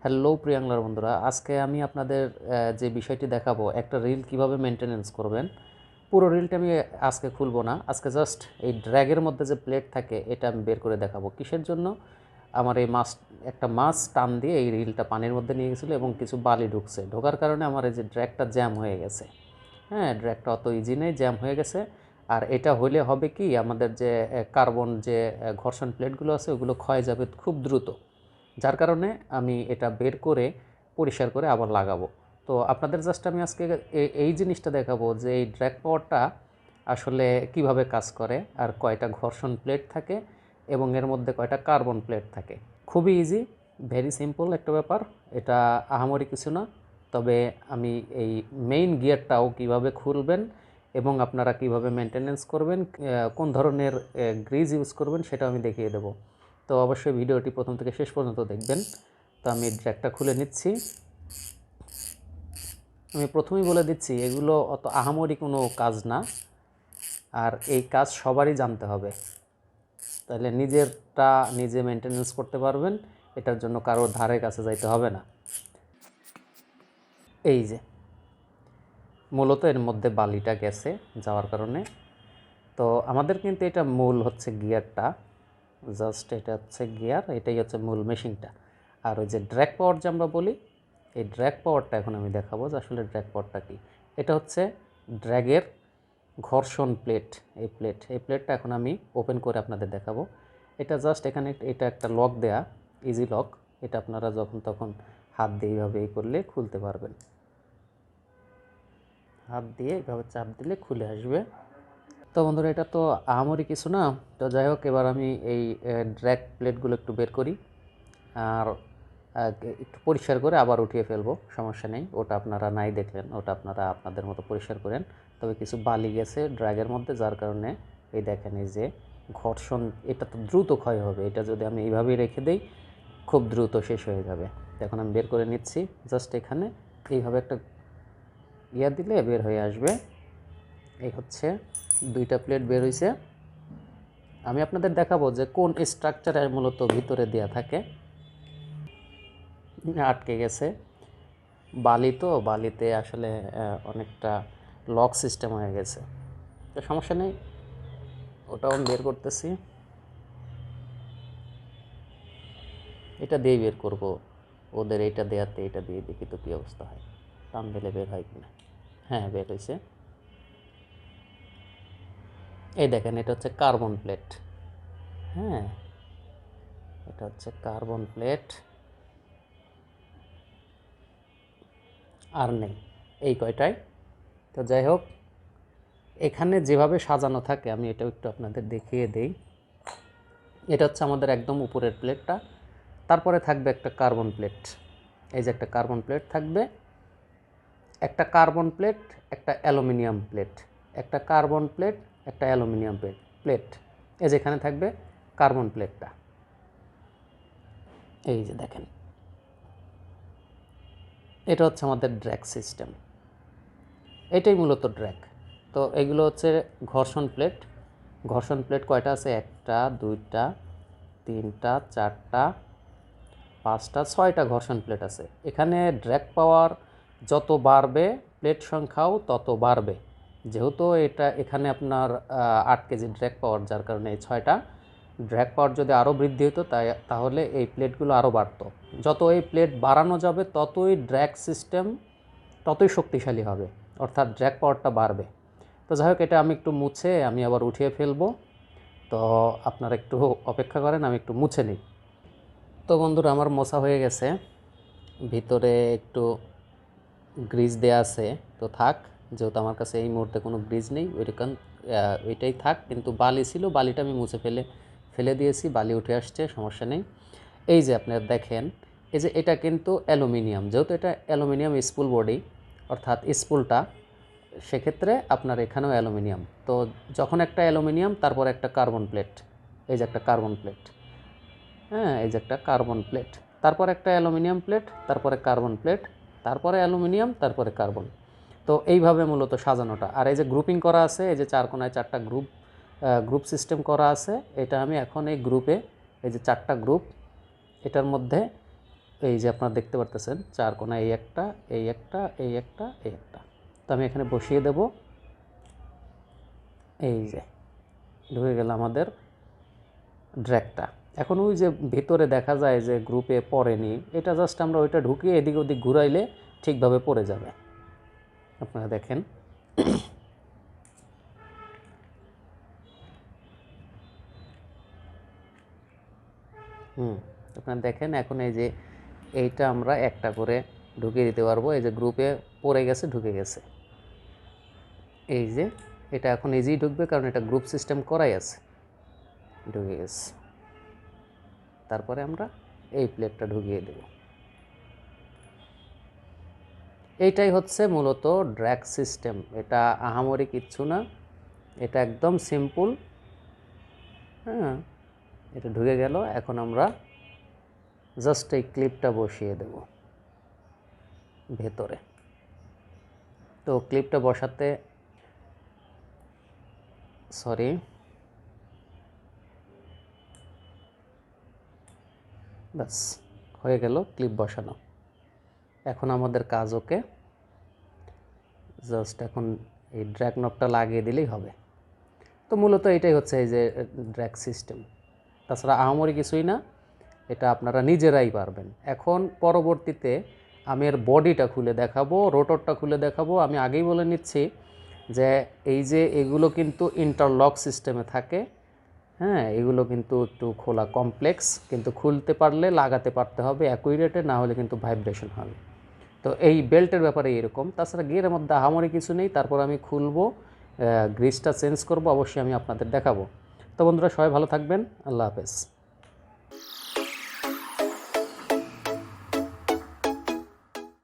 Hello প্রিয়াংলার বন্ধুরা, আজকে আমি আপনাদের যে বিষয়টি দেখাবো, একটা রিল কিভাবে মেনটেনেন্স করবেন। পুরো রিলটা আমি আজকে খুলবো না, আজকে জাস্ট এই ড্র্যাগের মধ্যে যে প্লেট থাকে এটা আমি বের করে দেখাবো। কিসের জন্য? আমার এই একটা মাছ টান দিয়ে এই রিলটা পানির মধ্যে নিয়ে গেছিলো এবং কিছু বালি ঢোকার কারণে আমার এই যে ড্র্যাগটা জ্যাম হয়ে গেছে। হ্যাঁ, ড্র্যাগটা অত ইজি নেই, জ্যাম হয়ে গেছে। আর এটা হলে হবে কি, আমাদের যে কার্বন যে ঘর্ষণ প্লেটগুলো আছে ওগুলো ক্ষয় যাবে খুব দ্রুত। যার কারণে আমি এটা বের করে পরিষ্কার করে আবার লাগাবো। তো আপনাদের জাস্ট আমি আজকে এই জিনিসটা দেখাবো যে এই ড্র্যাগ পাওয়ারটা আসলে কিভাবে কাজ করে, আর কয়টা ঘর্ষণ প্লেট থাকে এবং এর মধ্যে কয়টা কার্বন প্লেট থাকে। খুবই ইজি, ভেরি সিম্পল একটা ব্যাপার, এটা আহামরি কিছু না। তবে আমি এই মেইন গিয়ারটাও কিভাবে খুলবেন এবং আপনারা কিভাবে মেনটেনেন্স করবেন, কোন ধরনের গ্রিজ ইউজ করবেন সেটা আমি দেখিয়ে দেবো। তো অবশ্যই ভিডিওটি প্রথম থেকে শেষ পর্যন্ত দেখবেন। তো আমি ড্র্যাগটা খুলে নিচ্ছি। আমি প্রথমেই বলে দিচ্ছি, এগুলো অত আহামরি কোনো কাজ না, আর এই কাজ সবারই জানতে হবে, তাহলে নিজেরটা নিজে মেনটেনেন্স করতে পারবেন। এটার জন্য কারো ধারে কাছে যাইতে হবে না। এই যে মূলত এর মধ্যে বালিটা গেছে যাওয়ার কারণে, তো আমাদের কিন্তু এটা মূল হচ্ছে গিয়ারটা, জাস্ট এটা হচ্ছে গিয়ার, এটাই হচ্ছে মূল মেশিনটা। আর ওই যে ড্র্যাগ পাওয়ার যে আমরা বলি, এই ড্র্যাগ পাওয়ারটা এখন আমি দেখাবো যে আসলে ড্র্যাগ পাওয়ারটা কী। এটা হচ্ছে ড্র্যাগের ঘর্ষণ প্লেট। এই প্লেটটা এখন আমি ওপেন করে আপনাদের দেখাবো। এটা জাস্ট এখানে এটা একটা লক দেয়া, ইজি লক। এটা আপনারা যখন তখন হাত দিয়ে এইভাবে এই করলে খুলতে পারবেন। হাত দিয়ে এইভাবে চাপ দিলে খুলে আসবে। তো বন্ধুরা, এটা তো আহামরি কিছু না। তো যাই হোক, এবার আমি এই ড্র্যাগ প্লেটগুলো একটু বের করি আর একটু পরিষ্কার করে আবার উঠিয়ে ফেলবো, সমস্যা নেই। ওটা আপনারা নাই দেখলেন, ওটা আপনারা আপনাদের মতো পরিষ্কার করেন। তবে কিছু বালি গেছে ড্র্যাগের মধ্যে, যার কারণে এই দেখেন এই যে ঘর্ষণ, এটা তো দ্রুত ক্ষয় হবে। এটা যদি আমি এইভাবেই রেখে দিই খুব দ্রুত শেষ হয়ে যাবে। এখন আমি বের করে নিচ্ছি। জাস্ট এখানে এইভাবে একটা দিলে বের হয়ে আসবে। এই হচ্ছে দুইটা প্লেট বের হয়েছে। আমি আপনাদের দেখাবো যে কোন স্ট্রাকচারে মূলত ভিতরে দেওয়া থাকে। আটকে গেছে বালি, তো বালিতে আসলে অনেকটা লক সিস্টেম হয়ে গেছে। তো সমস্যা নেই, ওটাও আমি বের করতেছি। এটা দিয়ে বের করব, ওদের এইটা দেওয়াতে এটা দিয়ে দেখি তো কী অবস্থা হয়, টান দিলে বের হয় কিনা। হ্যাঁ, বের হয়েছে। এই দেখেন, এটা হচ্ছে কার্বন প্লেট। হ্যাঁ, এটা হচ্ছে কার্বন প্লেট, আর নেই এই কয়টাই। তো যাই হোক, এখানে যেভাবে সাজানো থাকে আমি এটাও একটু আপনাদের দেখিয়ে দেই। এটা হচ্ছে আমাদের একদম উপরের প্লেটটা, তারপরে থাকবে একটা কার্বন প্লেট। এই যে একটা কার্বন প্লেট থাকবে, একটা কার্বন প্লেট, একটা অ্যালুমিনিয়াম প্লেট, একটা কার্বন প্লেট, একটা অ্যালুমিনিয়াম প্লেট। এই যেখানে থাকবে কার্বন প্লেটটা, এই যে দেখেন, এটা হচ্ছে আমাদের ড্র্যাগ সিস্টেম। এটাই মূলত ড্র্যাগ। তো এগুলো হচ্ছে ঘর্ষণ প্লেট। ঘর্ষণ প্লেট কয়টা আছে? একটা, দুইটা, তিনটা, চারটা, পাঁচটা, ছয়টা ঘর্ষণ প্লেট আছে। এখানে ড্র্যাগ পাওয়ার যত বাড়বে প্লেট সংখ্যাও তত বাড়বে। যেহেতু এটা এখানে আপনার 8 কেজি ড্র্যাগ পাওয়ার, যার কারণে এই 6টা ড্র্যাগ পাওয়ার যদি আরও বৃদ্ধি হতো তাহলে এই প্লেটগুলো আরও বাড়তো। যত এই প্লেট বাড়ানো যাবে ততই ড্র্যাগ সিস্টেম ততই শক্তিশালী হবে, অর্থাৎ ড্র্যাগ পাওয়ারটা বাড়বে। তো যাই হোক, এটা আমি একটু মুছে আমি আবার উঠিয়ে ফেলবো। তো আপনারা একটু অপেক্ষা করেন, আমি একটু মুছে নিই। তো বন্ধুরা, আমার মোছা হয়ে গেছে। ভিতরে একটু গ্রিজ দেয়া আছে, তো থাক, যেহেতু আমার কাছে এই মুহূর্তে কোনো গ্রিজ নেই, ওইটাই থাক। কিন্তু বালি ছিল, বালিটা আমি মুছে ফেলে দিয়েছি, বালি উঠে আসছে, সমস্যা নেই। এই যে আপনারা দেখেন, এই যে এটা কিন্তু অ্যালুমিনিয়াম, যেহেতু এটা অ্যালুমিনিয়াম স্পুল বডি, অর্থাৎ স্পুলটা, সেক্ষেত্রে আপনার এখানেও অ্যালুমিনিয়াম। তো যখন একটা অ্যালুমিনিয়াম, তারপর একটা কার্বন প্লেট, এই যে একটা কার্বন প্লেট, হ্যাঁ, এই যে একটা কার্বন প্লেট, তারপর একটা অ্যালুমিনিয়াম প্লেট, তারপরে কার্বন প্লেট, তারপরে অ্যালুমিনিয়াম, তারপরে কার্বন। তো এইভাবে মূলত সাজানোটা। আর এই যে গ্রুপিং করা আছে, এই যে 4 কোণায় 4টা গ্রুপ সিস্টেম করা আছে, এটা আমি এখন এই গ্রুপে, এই যে 4টা গ্রুপ, এটার মধ্যে এই যে আপনারা দেখতে পারতেছেন 4 কোণা, এই একটা, এই একটা, এই একটা, এই একটা। তো আমি এখানে বসিয়ে দেব। এই যে ঢুকে গেল আমাদের ড্র্যাগটা। এখন ওই যে ভিতরে দেখা যায় যে গ্রুপে পড়েনি, এটা জাস্ট আমরা ওইটা ঢুকিয়ে এদিক ওদিক ঘুরাইলে ঠিকভাবে পড়ে যাবে। আপনারা দেখেন, আপনারা দেখেন এখন এই যে এইটা আমরা একটা করে ঢুকিয়ে দিতে পারবো। এই যে গ্রুপে পড়ে গেছে, ঢুকে গেছে। এই যে এটা এখন ইজি ঢুকবে, কারণ এটা গ্রুপ সিস্টেম করাই আছে, ঢুকে গেছে। তারপরে আমরা এই প্লেটটা ঢুকিয়ে দেব। এইটাই হচ্ছে মূলত ড্র্যাগ সিস্টেম। এটা আহামরি কিচ্ছু না, এটা একদম সিম্পল। হ্যাঁ, এটা ঢুকে গেল। এখন আমরা জাস্ট এই ক্লিপটা বসিয়ে দেব ভেতরে। তো ক্লিপটা বসাতে ব্যাস হয়ে গেল ক্লিপ বসানো। এখন আমাদের কাজ ওকে, জাস্ট এখন এই ড্র্যাগ নবটা লাগিয়ে দিলেই হবে। তো মূলত এটাই হচ্ছে এই যে ড্র্যাগ সিস্টেম, তাছাড়া আহামরি কিছুই না, এটা আপনারা নিজেরাই পারবেন। এখন পরবর্তীতে আমি এর বডিটা খুলে দেখাবো, রোটরটা খুলে দেখাবো। আমি আগেই বলে নিচ্ছি যে এই যে এগুলো কিন্তু ইন্টারলক সিস্টেমে থাকে। হ্যাঁ, এগুলো কিন্তু একটু খোলা কমপ্লেক্স, কিন্তু খুলতে পারলে লাগাতে পারতে হবে অ্যাকুরেটে, না হলে কিন্তু ভাইব্রেশন হবে। তো এই বেল্টের ব্যাপারে এরকম। তাছাড়া গিয়ারের মধ্যে আহামরি কিছু নেই। তারপর আমি খুলবো, গ্রিসটা চেঞ্জ করব, অবশ্যই আমি আপনাদের দেখাবো। তো বন্ধুরা, সবাই ভালো থাকবেন। আল্লাহ হাফেজ।